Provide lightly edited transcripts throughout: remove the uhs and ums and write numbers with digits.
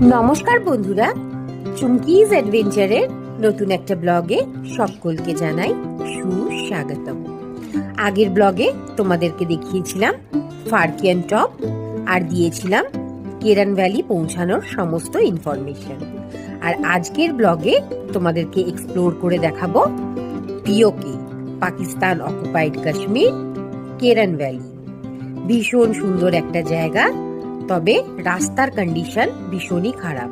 নমস্কার বন্ধুরা, চুমকিজ অ্যাডভেঞ্চারের নতুন একটা ব্লগে সকলকে জানাই সুস্বাগতম। আগের ব্লগে তোমাদেরকে দেখিয়েছিলাম ফারকিয়ান টপ আর দিয়েছিলাম কেরান ভ্যালি পৌঁছানোর সমস্ত ইনফরমেশন। আর আজকের ব্লগে তোমাদেরকে এক্সপ্লোর করে দেখাবো পিওকে, পাকিস্তান অকুপাইড কাশ্মীর, কেরান ভ্যালি। ভীষণ সুন্দর একটা জায়গা, তবে রাস্তার কন্ডিশন ভীষণই খারাপ।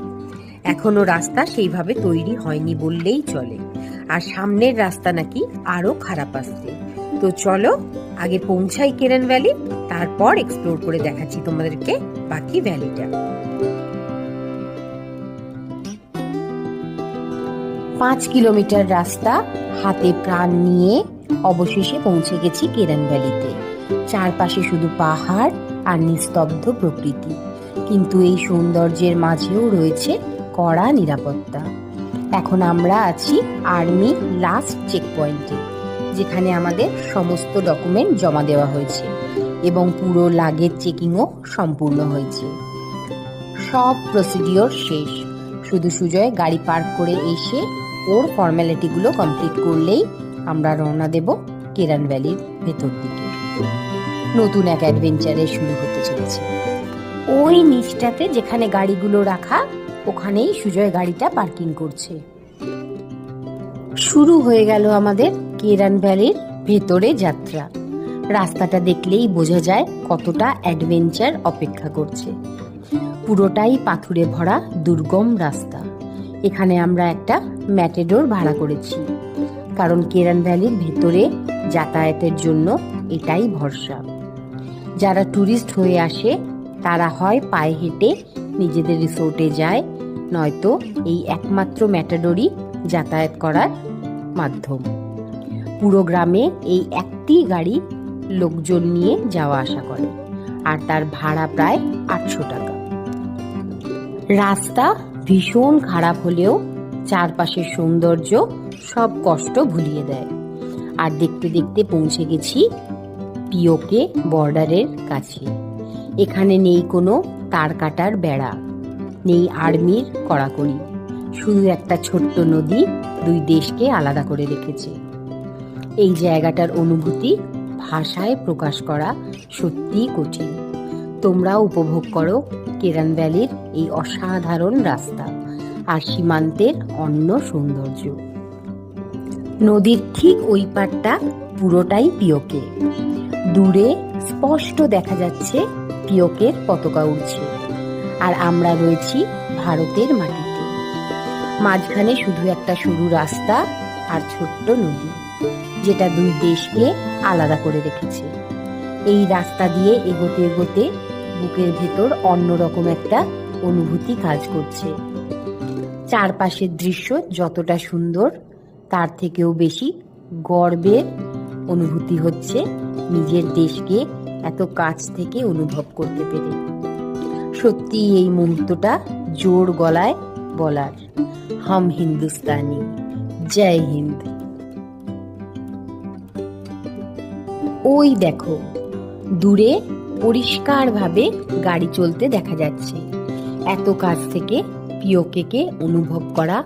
এখনো রাস্তা সেইভাবে তৈরি হয়নি বললেই চলে, আর সামনের রাস্তা নাকি আরো খারাপ আসছে। তো চলো আগে পৌঁছাই কেরান ভ্যালি, তারপর এক্সপ্লোর করে দেখাচ্ছি তোমাদেরকে বাকি ভ্যালিটা। 5 কিলোমিটার রাস্তা হাতে প্রাণ নিয়ে অবশেষে পৌঁছে গেছি কেরান ভ্যালিতে। চারপাশে শুধু পাহাড় আর নিস্তব্ধ প্রকৃতি, কিন্তু এই সৌন্দর্যের মাঝেও রয়েছে কড়া নিরাপত্তা। এখন আমরা আছি আর্মি লাস্ট চেক পয়েন্টে, যেখানে আমাদের সমস্ত ডকুমেন্ট জমা দেওয়া হয়েছে এবং পুরো লাগেজ চেকিংও সম্পূর্ণ হয়েছে। সব প্রসিডিওর শেষ, শুধু সুজয় গাড়ি পার্ক করে এসে ওর ফর্মালিটিগুলো কমপ্লিট করলেই আমরা রওনা দেব কেরান ভ্যালির ভেতর দিকে। নতুন এক অ্যাডভেঞ্চারে শুরু হতে চলেছে। ওই নিচটাতে যেখানে গাড়িগুলো রাখা, ওখানেই সুজয় গাড়িটা পার্কিং করছে। শুরু হয়ে গেল আমাদের কেরান ভ্যালির ভেতরে যাত্রা। রাস্তাটা দেখলেই বোঝা যায় কতটা অ্যাডভেঞ্চার অপেক্ষা করছে। পুরোটাই পাথুরে ভরা দুর্গম রাস্তা। এখানে আমরা একটা ম্যাটেডোর ভাড়া করেছি, কারণ কেরান ভ্যালির ভেতরে যাতায়াতের জন্য এটাই ভরসা। যারা ট্যুরিস্ট হয়ে আসে তারা হয় পায়ে হেঁটে নিজেদের রিসোর্টে যায়, নয়তো এই একমাত্র ম্যাটাডোরই যাতায়াত করার মাধ্যম। পুরো গ্রামে এই একটি গাড়ি লোকজন নিয়ে যাওয়া আসা করে, আর তার ভাড়া প্রায় 800 টাকা। রাস্তা ভীষণ খারাপ হলেও চারপাশের সৌন্দর্য সব কষ্ট ভুলিয়ে দেয়। আর দেখতে দেখতে পৌঁছে গেছি পিওকে বর্ডারের কাছে। এখানে নেই কোনো তার কাটার বেড়া, নেই আর্মির কড়াকড়ি, শুধু একটা ছোট্ট নদী দুই দেশকে আলাদা করে রেখেছে। এই জায়গাটার অনুভূতি ভাষায় প্রকাশ করা সত্যিই কঠিন। তোমরাও উপভোগ করো কেরান ভ্যালির এই অসাধারণ রাস্তা আর সীমান্তের অন্য সৌন্দর্য। নদীর ঠিক ওই পাড়টা পুরোটাই পিওকে। দূরে স্পষ্ট দেখা যাচ্ছে পিওকের পতাকা উড়ছে, আর আমরা রয়েছি ভারতের মাটিতে। মাঝখানে শুধু একটা সরু রাস্তা আর ছোট্ট নদী, যেটা দুই দেশকে আলাদা করে রেখেছে। এই রাস্তা দিয়ে এগোতে এগোতে বুকের ভেতর অন্যরকম একটা অনুভূতি কাজ করছে। চারপাশের দৃশ্য যতটা সুন্দর, তার থেকেও বেশি গর্বের অনুভূতি হচ্ছে নিজের দেশকে এত কাছ থেকে অনুভব করতে পেরে। সত্যি এই মুহূর্তটা জোর গলায় বলার, হাম হিন্দুস্তানি, জয় হিন্দ। ওই দেখো দূরে পরিষ্কারভাবে গাড়ি চলতে দেখা যাচ্ছে। এত কাছ থেকে পিওকে অনুভব করা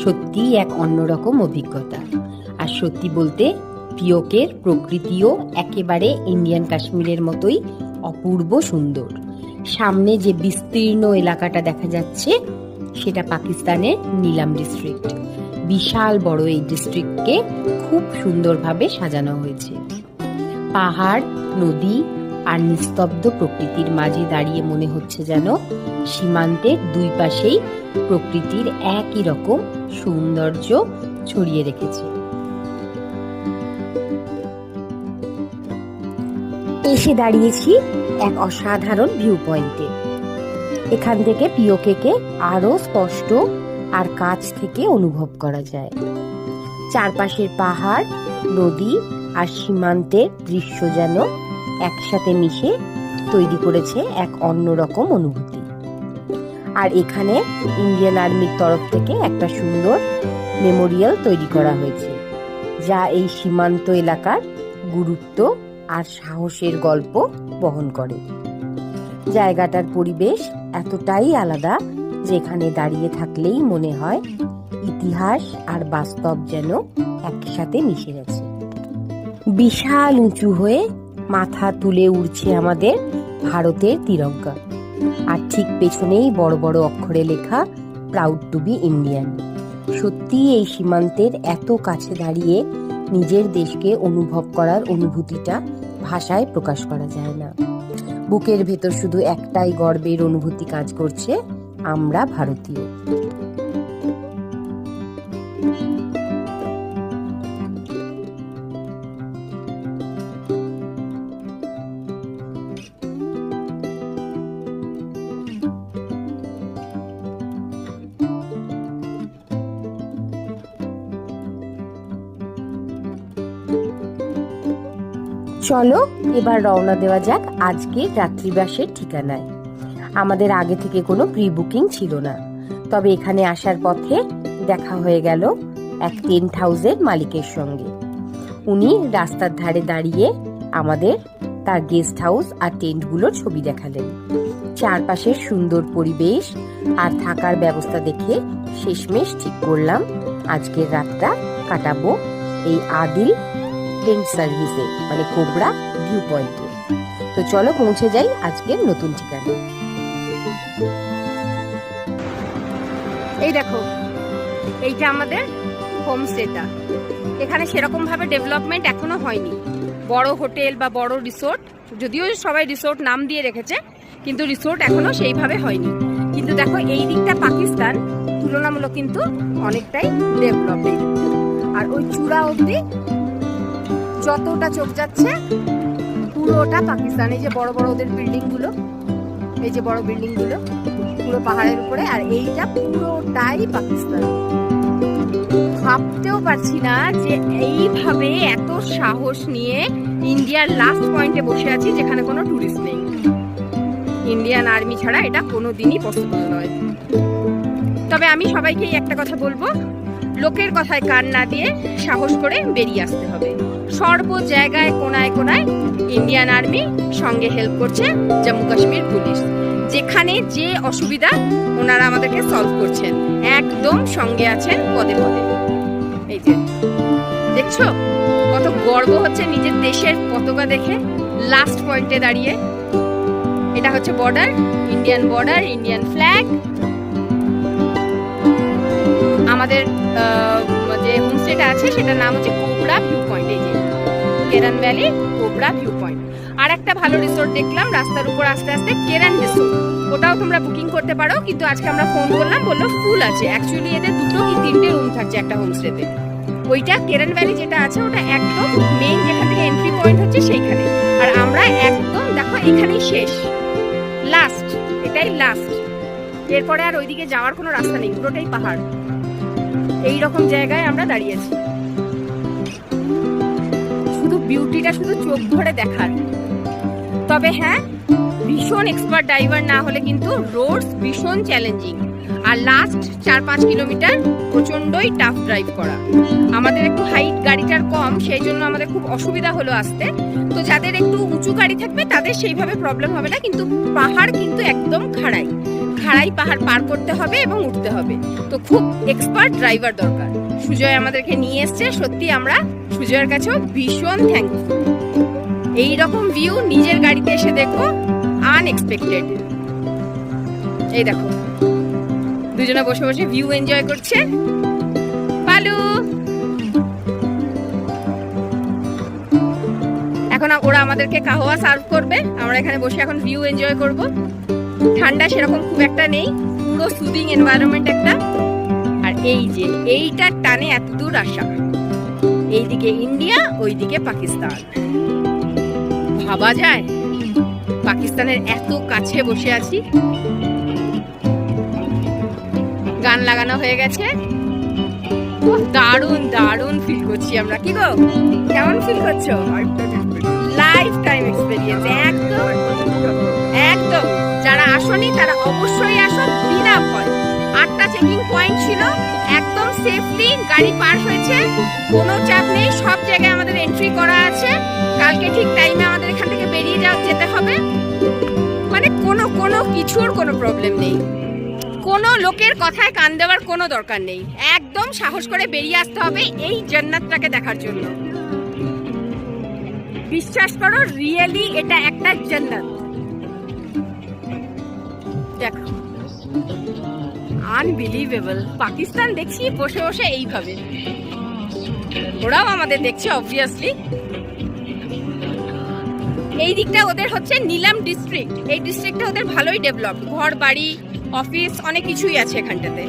সত্যিই এক অন্যরকম অভিজ্ঞতা। আর সত্যি বলতে পিওকের প্রকৃতিও একেবারে ইন্ডিয়ান কাশ্মীরের মতোই অপূর্ব সুন্দর। সামনে যে বিস্তীর্ণ এলাকাটা দেখা যাচ্ছে, সেটা পাকিস্তানের নিলাম ডিস্ট্রিক্ট। বিশাল বড় এই ডিস্ট্রিক্টকে খুব সুন্দরভাবে সাজানো হয়েছে। পাহাড়, নদী আর নিস্তব্ধ প্রকৃতির মাঝে দাঁড়িয়ে মনে হচ্ছে যেন সীমান্তের দুই পাশেই প্রকৃতির একই রকম সৌন্দর্য ছড়িয়ে রেখেছে। এসে দাঁড়িয়েছি এক অসাধারণ ভিউ পয়েন্টে। এখান থেকে পিওকে আরো স্পষ্ট আর কাছ থেকে অনুভব করা যায়। চারপাশের পাহাড়, নদী আর সীমান্তের দৃশ্য যেন একসাথে মিশে তৈরি করেছে এক অন্যরকম অনুভূতি। আর এখানে ইন্ডিয়ান আর্মির তরফ থেকে একটা সুন্দর মেমোরিয়াল তৈরি করা হয়েছে, যা এই সীমান্ত এলাকার গুরুত্ব আর সাহসের গল্প বহন করে। জায়গাটার পরিবেশ এতটাই আলাদা যেখানে দাঁড়িয়ে থাকলেই মনে হয় ইতিহাস আর বাস্তব যেন একসাথে মিশে গেছে। বিশাল উঁচু হয়ে মাথা তুলে উড়ছে আমাদের ভারতের তিরঙ্গা, আর ঠিক পেছনেই বড় বড় অক্ষরে লেখা প্রাউড টু বি ইন্ডিয়ান। সত্যি এই সীমান্তের এত কাছে দাঁড়িয়ে নিজের দেশকে অনুভব করার অনুভূতিটা ভাষায় প্রকাশ করা যায় না। বুকের ভেতর শুধু একটাই গর্বের অনুভূতি কাজ করছে, আমরা ভারতীয়। চলো এবার রওনা দেওয়া যাক আজকের রাত্রিবাসের ঠিকানায়। আমাদের আগে থেকে কোনো প্রি বুকিং ছিল না, তবে এখানে আসার পথে দেখা হয়ে গেল এক টেন্ট হাউসের মালিকের সঙ্গে। উনি রাস্তার ধারে দাঁড়িয়ে আমাদের তার গেস্ট হাউস আর টেন্টগুলোর ছবি দেখালেন। চারপাশের সুন্দর পরিবেশ আর থাকার ব্যবস্থা দেখে শেষমেশ ঠিক করলাম আজকের রাতটা কাটাবো এই আদিল টেন্ট সার্ভিসে, মানে কোবরা ভিউ পয়েন্টে। তো চলো পৌঁছে যাই আজকের নতুন ঠিকানা। এই দেখো, এইটা আমাদের হোমস্টেটা। এখানে সেরকম ভাবে ডেভেলপমেন্ট এখনো হয়নি। বড় হোটেল বা বড় রিসোর্ট, যদিও সবাই রিসোর্ট নাম দিয়ে রেখেছে, কিন্তু রিসোর্ট এখনো সেইভাবে হয়নি। কিন্তু দেখো এই দিকটা পাকিস্তান তুলনামূলক কিন্তু অনেকটাই ডেভেলপমেন্ট। আর ওই চূড়া অবধি যতটা চোখ যাচ্ছে পুরোটা পাকিস্তান। এই যে বড় বড় ওদের বিল্ডিং গুলো, এই যে বড় বিল্ডিং গুলো পুরো পাহাড়ের উপরে, আর এইটা পুরোটাই পাকিস্তান। ভাবতেও পারছি না যে এইভাবে এত সাহস নিয়ে ইন্ডিয়ার লাস্ট পয়েন্টে বসে আছি, যেখানে কোনো টুরিস্ট নেই। ইন্ডিয়ান আর্মি ছাড়া এটা কোনোদিনই পসিবল নয়। তবে আমি সবাইকেই একটা কথা বলবো, লোকের কথায় কান না দিয়ে সাহস করে বেরিয়ে আসতে হবে। সর্ব জায়গায় কোনায় কোনায় ইন্ডিয়ান আর্মি, সঙ্গে হেল্প করছে জম্মু কাশ্মীর পুলিশ। যেখানে যে অসুবিধা ওনারা আমাদেরকে সলভ করছেন, একদম সঙ্গে আছেন পদে পদে। এই যে দেখছো কত গর্ব হচ্ছে নিজের দেশের পতাকা দেখে লাস্ট পয়েন্টে দাঁড়িয়ে। এটা হচ্ছে বর্ডার, ইন্ডিয়ান ফ্ল্যাগ। আমাদের যে হোমস্টেটা আছে সেটার নাম হচ্ছে কোবরা ভিউ পয়েন্ট। এই যে Keran valley cobra view point. আর একটা ভালো রিসোর্ট দেখলাম রাস্তার উপর আস্তে আস্তে, কেরান রিসোর্ট। ওটাও তোমরা বুকিং করতে পারো, কিন্তু আজকে আমরা ফোন করলাম, বললো ফুল আছে। অ্যাকচুয়ালি এদের 2 কি 3টে রুম থাকছে একটা হোমস্টেতে। ওইটা কেরান ভ্যালি যেটা আছে ওটা একদম মেইন, যেখান থেকে এন্ট্রি পয়েন্ট হচ্ছে সেইখানে। আর আমরা একদম দেখো এখানেই শেষ, লাস্ট, এটাই লাস্ট। এরপরে আর ওইদিকে যাওয়ার কোনো রাস্তা নেই, পুরোটাই পাহাড়। এই রকম জায়গায় আমরা দাঁড়িয়েছি, শুধু বিউটিটা শুধু চোখ ভরে দেখার। তবে হ্যাঁ, ভীষণ এক্সপার্ট ড্রাইভার না হলে কিন্তু রোডস ভীষণ চ্যালেঞ্জিং। আর লাস্ট 4-5 কিলোমিটার প্রচন্ডই টাফ ড্রাইভ করা। আমাদের একটু হাইট গাড়িটার কম, সেই জন্য আমাদের খুব অসুবিধা হলো আসতে। তো যাদের একটু উঁচু গাড়ি থাকবে তাদের সেইভাবে প্রবলেম হবে না, কিন্তু পাহাড় কিন্তু একদম খাড়াই পাহাড় পার করতে হবে এবং উঠতে হবে। তো খুব এক্সপার্ট ড্রাইভার দরকার। সুজয় আমাদেরকে নিয়ে এসছে, সত্যি আমরা সুজয়ের কাছেও ভীষণ থ্যাঙ্কফুল। এইরকম ভিউ নিজের গাড়িতে এসে দেখো, আনএক্সপেক্টেড। এই দেখো দুজনে বসে বসে ভিউ এনজয় করছে। পালু, এখন ওরা আমাদেরকে কাহওয়া সার্ভ করবে, আমরা এখানে বসে এখন ভিউ এনজয় করব। ঠান্ডা সেরকম খুব একটা নেই, পুরো সুদিং এনভায়রনমেন্ট একটা। আর এই যে এইটার টানে এত দূর আসা, এইদিকে ইন্ডিয়া ওইদিকে পাকিস্তান। ভাবা যায় পাকিস্তানের এত কাছে বসে আছি। গান লাগানো হয়ে গেছে, দারুণ দারুণ ফিল করছি আমরা। কি গো, কেমন ফিল করছো? লাইফ টাইম এক্সপেরিয়েন্স একদম একদম। যারা আসনি তারা অবশ্যই আসো, বিনা ভয়। 8টা চেকিং পয়েন্ট ছিল, একদম সেফলি গাড়ি পার হয়েছে, কোনো চাপ নেই। সব জায়গায় আমাদের এন্ট্রি করা আছে। কালকে ঠিক টাইমে আমাদের এখান থেকে বেরিয়ে যেতে হবে, মানে কোনো কিছুর কোনো প্রবলেম নেই। কোনো লোকের কথায় কান দেওয়ার কোনো দরকার নেই, একদম সাহস করে বেরিয়ে আসতে হবে এই জান্নাতটাকে দেখার জন্য। বিশ্বাস করো, রিয়েলি এটা একটা জান্নাত। দেখো, আনবিলিভেবল। পাকিস্তান দেখছি বসে বসে এইভাবে, ওরাও আমাদের দেখছে অবভিয়াসলি। এই দিকটা ওদের হচ্ছে নিলাম ডিস্ট্রিক্ট, এই ডিস্ট্রিক্টটা ওদের ভালোই ডেভেলপ, ঘর বাড়ি অফিস অনেক কিছুই আছে এখানটাতে।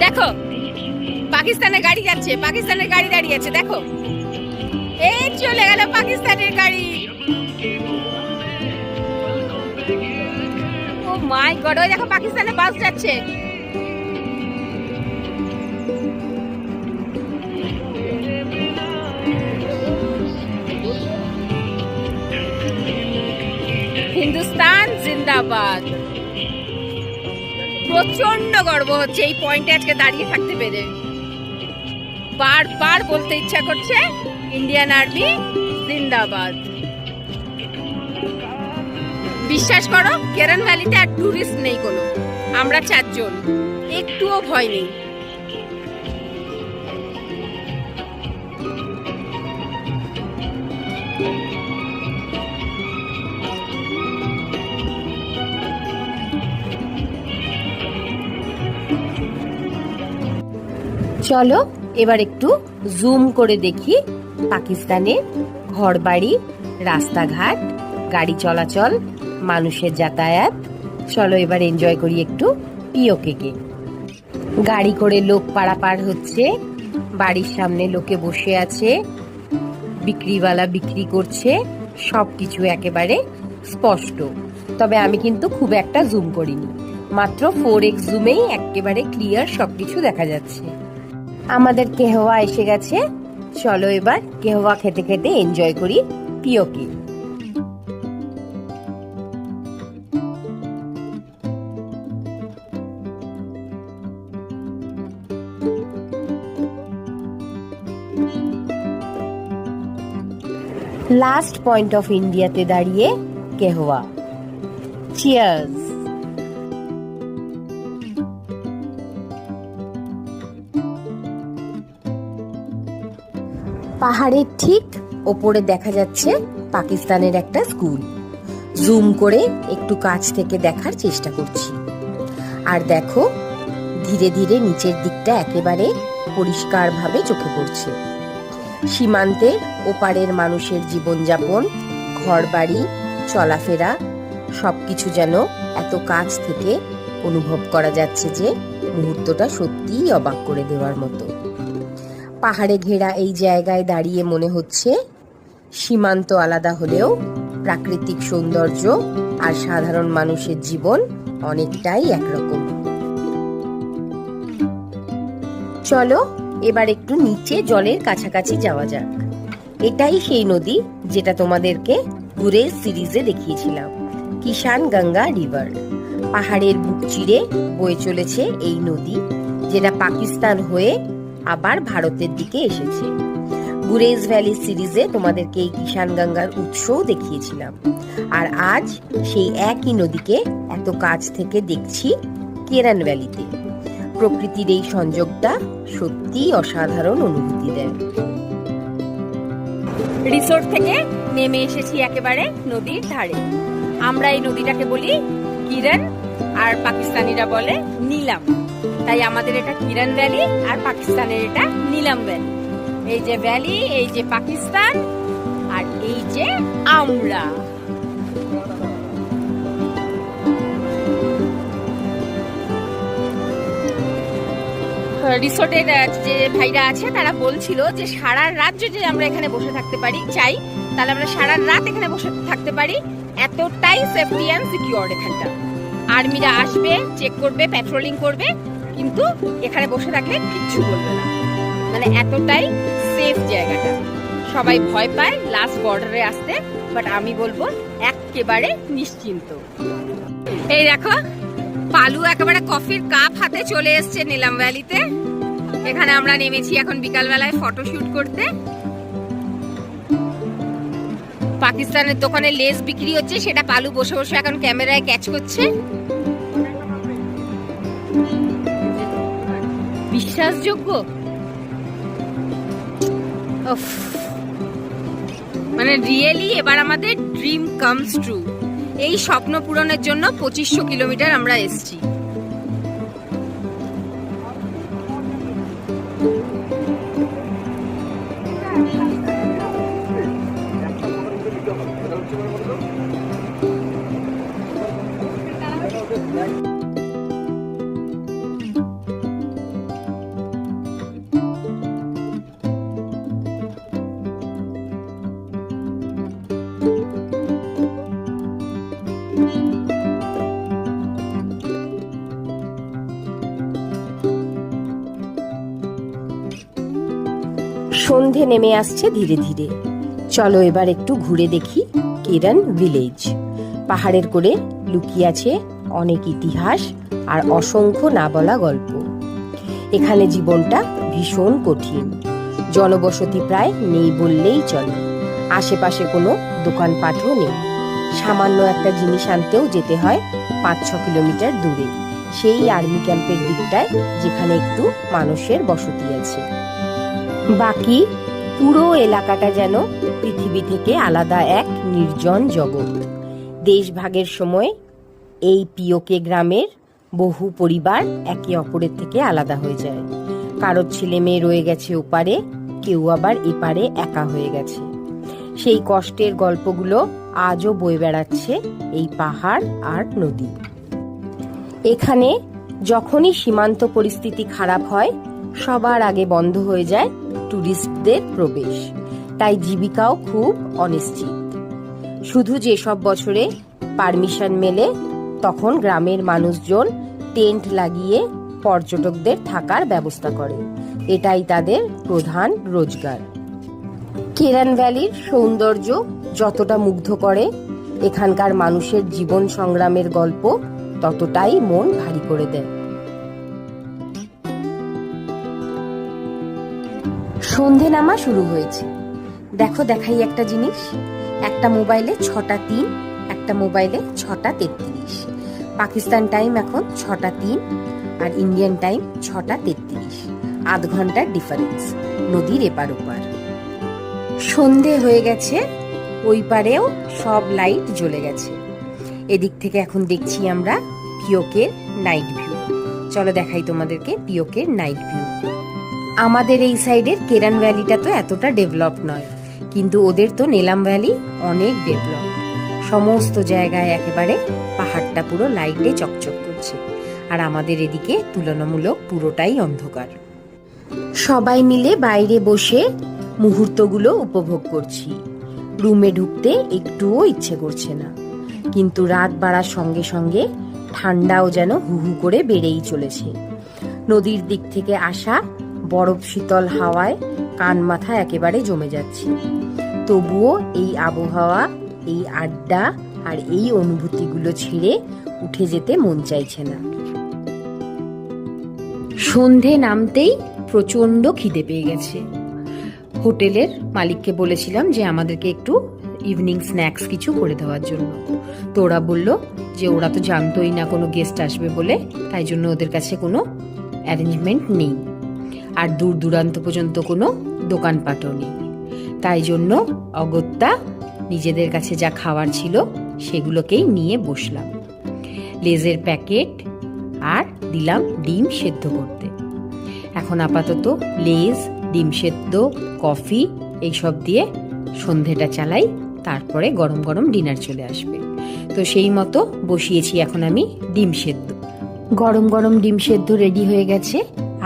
দেখো পাকিস্তানের গাড়ি যাচ্ছে, পাকিস্তানের গাড়ি দাঁড়িয়ে আছে, দেখো এই চলে গেল পাকিস্তানের গাড়ি। ও মাই গড, ওই দেখো পাকিস্তানের বাস যাচ্ছে। হিন্দুস্তান জিন্দাবাদ। প্রচন্ড গর্ব হচ্ছে এই পয়েন্টে আজকে দাঁড়িয়ে থাকতে পেরে। বারবার বলতে ইচ্ছা করছে ইন্ডিয়ান আর্মি জিন্দাবাদ। বিশ্বাস করো, কেরান ভ্যালিতে আর টুরিস্ট নেই কোনো, আমরা 4 জন, একটুও ভয় নেই। চলো এবার একটু জুম করে দেখি পাকিস্তানের ঘরবাড়ি, রাস্তাঘাট, গাড়ি চলাচল, মানুষের যাতায়াত। চলো এবার এনজয় করি একটু পিওকে কে। গাড়ি করে লোক পারাপার হচ্ছে, বাড়ির সামনে লোকে বসে আছে, বিক্রিওয়ালা বিক্রি করছে, সবকিছু একেবারে স্পষ্ট। তবে আমি কিন্তু খুব একটা জুম করিনি, মাত্র 4x জুমেই একেবারে ক্লিয়ার সবকিছু দেখা যাচ্ছে। আমাদের কেহওয়া এসে গেছে, চলো এবার কেহওয়া খেতে খেতে এনজয় করি পিওকে। লাস্ট পয়েন্ট অফ ইন্ডিয়াতে দাঁড়িয়ে কেহওয়া। চিয়ার্স। পাহাড়ের ঠিক ওপরে দেখা যাচ্ছে পাকিস্তানের একটা স্কুল। জুম করে একটু কাছ থেকে দেখার চেষ্টা করছি। আর দেখো, ধীরে ধীরে নিচের দিকটা একেবারে পরিষ্কারভাবে চোখে পড়ছে। সীমান্তের ওপারের মানুষের জীবনযাপন, ঘরবাড়ি, চলাফেরা সবকিছু যেন এত কাছ থেকে অনুভব করা যাচ্ছে যে মুহূর্তটা সত্যিই অবাক করে দেওয়ার মতো। পাহাড়ে ঘেরা এই জায়গায় দাঁড়িয়ে মনে হচ্ছে সীমান্ত আলাদা হলেও প্রাকৃতিক সৌন্দর্য আর সাধারণ মানুষের জীবন অনেকটাই একরকম। চলো এবার একটু নিচে জলের কাছাকাছি যাওয়া যাক। এটাই সেই নদী যেটা তোমাদেরকে গুরেজ সিরিজে দেখিয়েছিলাম, কিষান গঙ্গা রিভার। পাহাড়ের বুক চিরে বয়ে চলেছে এই নদী, যেটা পাকিস্তান হয়ে আবার ভারতের দিকে এসেছে। গুরেজ ভ্যালি সিরিজে তোমাদেরকে এই কিষান গঙ্গার উৎসও দেখিয়েছিলাম। আর আজ সেই একই নদীকে এত কাছ থেকে দেখছি কেরান ভ্যালিতে। প্রকৃতির এই সংযোগটা সত্যিই অসাধারণ অনুভূতি দেয়। রিসোর্ট থেকে নেমে এসেছি একেবারে নদীর ধারে। আমরা এই নদীটাকে বলি কিরণ, আর পাকিস্তানিরা বলে নীলাম। তাই আমাদের এটা কিরণ ভ্যালি আর পাকিস্তানের এটা নীলাম ভ্যালি। এই যে ভ্যালি, এই যে পাকিস্তান, আর এই যে আমরা। রিসোর্টের যে ভাইরা আছে তারা বলছিল যে সারা রাত যদি আমরা এখানে বসে থাকতে পারি, চাই তাহলে আমরা সারা রাত এখানে বসে থাকতে পারি। এতটাই সেফটি অ্যান্ড সিকিউর এখানটা। আর্মিরা আসবে, চেক করবে, প্যাট্রোলিং করবে, কিন্তু এখানে বসে থাকলে কিচ্ছু বলবে না। মানে এতটাই সেফ জায়গাটা। সবাই ভয় পায় লাস্ট বর্ডারে আসতে, বাট আমি বলবো একেবারে নিশ্চিন্ত। এই দেখো পালু একেবারে কফির কাপ হাতে চলে এসছে নিলাম ভ্যালিতে। এখানে আমরা নেমেছি এখন বিকালবেলায় ফটোশুট করতে। পাকিস্তানের দোকানে লেস বিক্রি হচ্ছে, সেটা পালু বসে বসে এখন ক্যামেরায় ক্যাচ করছে। বিশ্বাসযোগ্য, মানে রিয়েলি এবার আমাদের ড্রিম কামস ট্রু। এই স্বপ্ন পূরণের জন্য 2500 কিলোমিটার আমরা এসেছি। সন্ধে নেমে আসছে ধীরে ধীরে। চলো এবার একটু ঘুরে দেখি কেরান ভিলেজ। পাহাড়ের কোলে লুকিয়ে আছে অনেক ইতিহাস আর অসংখ্য না বলা গল্প। এখানে জীবনটা ভীষণ কঠিন, জনবসতি প্রায় নেই বললেই চলে। আশেপাশে কোনো দোকানপাটও নেই। সামান্য একটা জিনিস আনতেও যেতে হয় 5-6 কিলোমিটার দূরে, সেই আর্মি ক্যাম্পের দিকটায়, যেখানে একটু মানুষের বসতি আছে। বাকি পুরো এলাকাটা যেন পৃথিবী থেকে আলাদা এক নির্জন জগৎ। দেশভাগের সময় এই পিওকে গ্রামের বহু পরিবার একে অপরের থেকে আলাদা হয়ে যায়। কারোর ছেলে মেয়ে রয়ে গেছে ওপারে, কেউ আবার এপারে একা হয়ে গেছে। সেই কষ্টের গল্পগুলো আজও বয়ে বেড়াচ্ছে এই পাহাড় আর নদী। এখানে যখনই সীমান্ত পরিস্থিতি খারাপ হয়, সবার আগে বন্ধ হয়ে যায় টুরিস্টদের প্রবেশ। তাই জীবিকাও খুব অনিশ্চিত। শুধু যেসব বছরে পারমিশন মেলে, তখন গ্রামের মানুষজন টেন্ট লাগিয়ে পর্যটকদের থাকার ব্যবস্থা করে। এটাই তাদের প্রধান রোজগার। কেরান ভ্যালির সৌন্দর্য যতটা মুগ্ধ করে, এখানকার মানুষের জীবন সংগ্রামের গল্প ততটাই মন ভারী করে দেয়। সন্ধে নামা শুরু হয়েছে। দেখো, দেখাই একটা জিনিস। একটা মোবাইলে 6টা 3, একটা মোবাইলে 6টা 33। পাকিস্তান টাইম এখন 6টা 3 আর ইন্ডিয়ান টাইম 6টা 33। 8 ঘন্টার ডিফারেন্স নদীর এপার ওপার। সন্ধে হয়ে গেছে, ওই পারেও সব লাইট জ্বলে গেছে। এদিক থেকে এখন দেখছি আমরা পিওকের নাইট ভিউ। চলো দেখাই তোমাদেরকে পিওকের নাইট ভিউ। আমাদের এই সাইডের কেরান ভ্যালিটা তো এতটা ডেভেলপ নয়, কিন্তু ওদের তো নেলাম ভ্যালি অনেক ডেভেলপ। সমস্ত জায়গায় একেবারে পাহাড়টা পুরো লাইটে চকচক করছে, আর আমাদের এদিকে তুলনামূলক পুরোটাই অন্ধকার। সবাই মিলে বাইরে বসে মুহূর্তগুলো উপভোগ করছি। রুমে ঢুকতে একটুও ইচ্ছে করছে না, কিন্তু রাত বাড়ার সঙ্গে সঙ্গে ঠান্ডাও যেন হু হু করে বেড়েই চলেছে। নদীর দিক থেকে আসা বরফ শীতল হাওয়ায় কান মাথা একেবারে জমে যাচ্ছে। তবুও এই আবহাওয়া, এই আড্ডা আর এই অনুভূতিগুলো ছেড়ে উঠে যেতে মন চাইছে না। সন্ধে নামতেই প্রচন্ড খিদে পেয়ে গেছে। হোটেলের মালিককে বলেছিলাম যে আমাদেরকে একটু ইভিনিং স্ন্যাক্স কিছু করে দেওয়ার জন্য। তো ওরা বলল যে ওরা তো জানতোই না কোনো গেস্ট আসবে বলে, তাই জন্য ওদের কাছে কোনো অ্যারেঞ্জমেন্ট নেই, আর দূর দূরান্ত পর্যন্ত কোনো দোকানপাটও নেই। তাই জন্য অগত্যা নিজেদের কাছে যা খাবার ছিল সেগুলোকেই নিয়ে বসলাম। লেজের প্যাকেট আর দিলাম ডিম সেদ্ধ করতে। এখন আপাতত লেজ, ডিম সেদ্ধ, কফি এইসব দিয়ে সন্ধেটা চালাই, তারপরে গরম গরম ডিনার চলে আসবে। তো সেই মতো বসিয়েছি এখন আমি ডিম সেদ্ধ। গরম গরম ডিম সেদ্ধ রেডি হয়ে গেছে।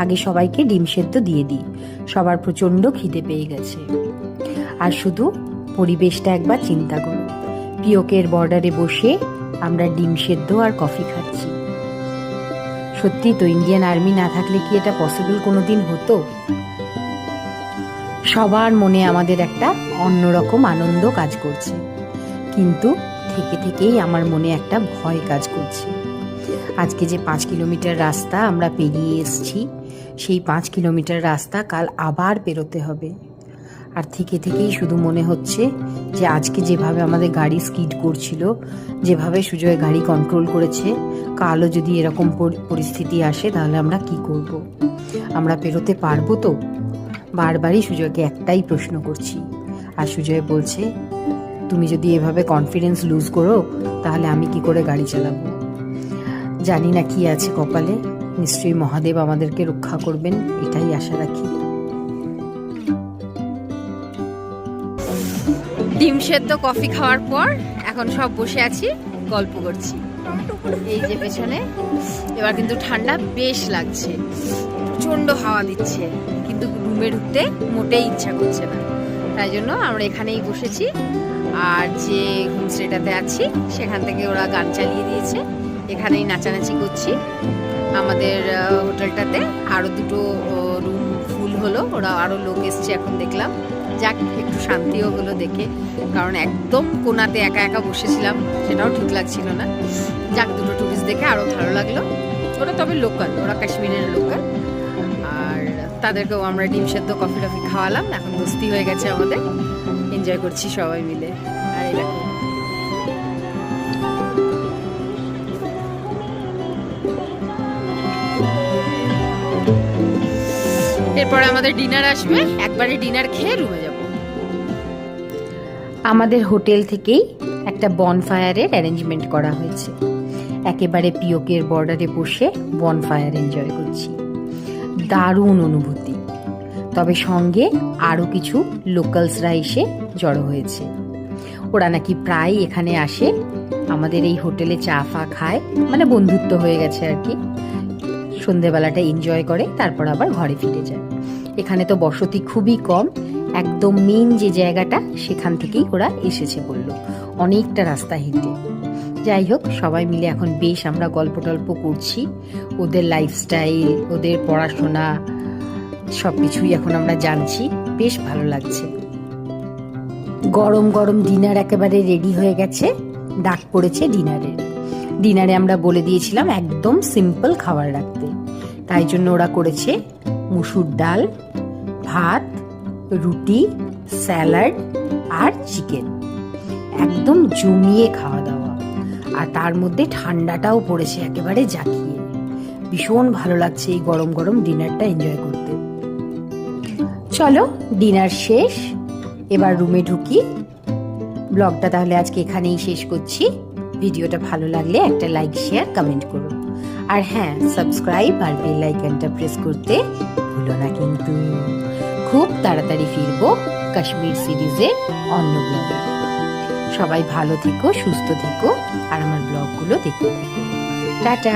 আগে সবাইকে ডিম সেদ্ধ দিয়ে দিই, সবার প্রচন্ড খিদে পেয়ে গেছে। আর শুধু পরিবেশটা একবার চিন্তা করো, পিওকের বর্ডারে বসে আমরা ডিম সেদ্ধ আর কফি খাচ্ছি। সত্যি তো, ইন্ডিয়ান আর্মি না থাকলে কি এটা পসিবল কোনোদিন হতো? সবার মনে আমাদের একটা অন্যরকম আনন্দ কাজ করছে, কিন্তু থেকে থেকেই আমার মনে একটা ভয় কাজ করছে। আজকে যে 5 কিলোমিটার রাস্তা আমরা পেরিয়ে এসেছি, সেই 5 কিলোমিটার রাস্তা কাল আবার পেরোতে হবে। আর থেকেই শুধু মনে হচ্ছে যে আজকে যেভাবে আমাদের গাড়ি স্কিড করছিল, যেভাবে সুজয় গাড়ি কন্ট্রোল করেছে, কালও যদি এরকম পরিস্থিতি আসে তাহলে আমরা কি করব? আমরা পেরোতে পারবো তো? বারবারই সুজয়কে একটাই প্রশ্ন করছি, আর সুজয় বলছে, তুমি যদি এভাবে কনফিডেন্স লুজ করো তাহলে আমি কি করে গাড়ি চালাবো? জানি না কি আছে কপালে, নিশ্চয়ই মহাদেব আমাদেরকে রক্ষা করবেন, এটাই আশা রাখি। ডিম সেদ্ধ কফি খাওয়ার পর এখন সব বসে আছি, গল্প করছি। এই যে পেছনে এবার কিন্তু ঠান্ডা বেশ লাগছে, প্রচন্ড হাওয়া দিচ্ছে, কিন্তু রুমে ঢুকতে মোটেই ইচ্ছা করছে না। তাই জন্য আমরা এখানেই বসেছি। আর যে হোমস্টেটাতে আছি সেখান থেকে ওরা গান চালিয়ে দিয়েছে, এখানেই নাচানাচি করছি। আমাদের হোটেলটাতে আরও 2টো রুম ফুল হলো, ওরা আরও লোক এসছে এখন দেখলাম। যাক, একটু শান্তিও হলো দেখে, কারণ একদম কোনাতে একা একা বসেছিলাম, সেটাও ঠিক লাগছিল না। যাক, 2টো টুরিস্ট দেখে আরও ভালো লাগলো। ওরা তবে লোকাল, ওরা কাশ্মীরের লোকাল। আর তাদেরকেও আমরা ডিম সেদ্ধ কফি টফি খাওয়ালাম। এখন দোস্তি হয়ে গেছে আমাদের, এনজয় করছি সবাই মিলে। আর এই দেখো, এরপরে আমাদের ডিনার আসবে, একবারে ডিনার খেয়ে রুমে যাব। আমাদের হোটেল থেকেই একটা বনফায়ারের অ্যারেঞ্জমেন্ট করা হয়েছে। একেবারে পিওকের বর্ডারে বসে বনফায়ার এনজয় করছি, দারুণ অনুভূতি। তবে সঙ্গে আরও কিছু লোকালসরা এসে জড়ো হয়েছে। ওরা নাকি প্রায় এখানে আসে, আমাদের এই হোটেলে চা ফা খায়, মানে বন্ধুত্ব হয়ে গেছে আর কি। সন্ধেবেলাটা এনজয় করে, তারপর আবার ঘরে ফিরে যায়। এখানে তো বসতি খুবই কম, একদম মেন যে জায়গাটা সেখান থেকেই ওরা এসেছে বলল, অনেকটা রাস্তা হেঁটে। যাই হোক, সবাই মিলে এখন বেশ আমরা গল্প টল্প করছি, ওদের লাইফস্টাইল, ওদের পড়াশোনা সব কিছুই এখন আমরা জানছি, বেশ ভালো লাগছে। গরম গরম ডিনার একেবারে রেডি হয়ে গেছে, ডাক পড়েছে ডিনারের। ডিনারে আমরা বলে দিয়েছিলাম একদম সিম্পল খাবার রাখতে, তাই জন্য ওরা করেছে মুসুর ডাল, ভাত, রুটি, স্যালাড আর চিকেন। একদম জমিয়ে খাওয়া দাওয়া, আর তার মধ্যে ঠান্ডাটাও পড়েছে একেবারে জাঁকিয়ে। ভীষণ ভালো লাগছে এই গরম গরম ডিনারটা এনজয় করতে। চলো, ডিনার শেষ, এবার রুমে ঢুকি। ব্লগটা তাহলে আজকে এখানেই শেষ করছি। ভিডিওটা ভালো লাগলে একটা লাইক, শেয়ার, কমেন্ট করো। আর হ্যাঁ, সাবস্ক্রাইব আর বেল আইকনটা প্রেস করতে ভুলো না কিন্তু। খুব তাড়াতাড়ি ফিরবো কাশ্মীর সিরিজের অন্য ব্লগে। সবাই ভালো থেকো, সুস্থ থেকো, আর আমার ব্লগগুলো দেখতে থেকো। টাটা।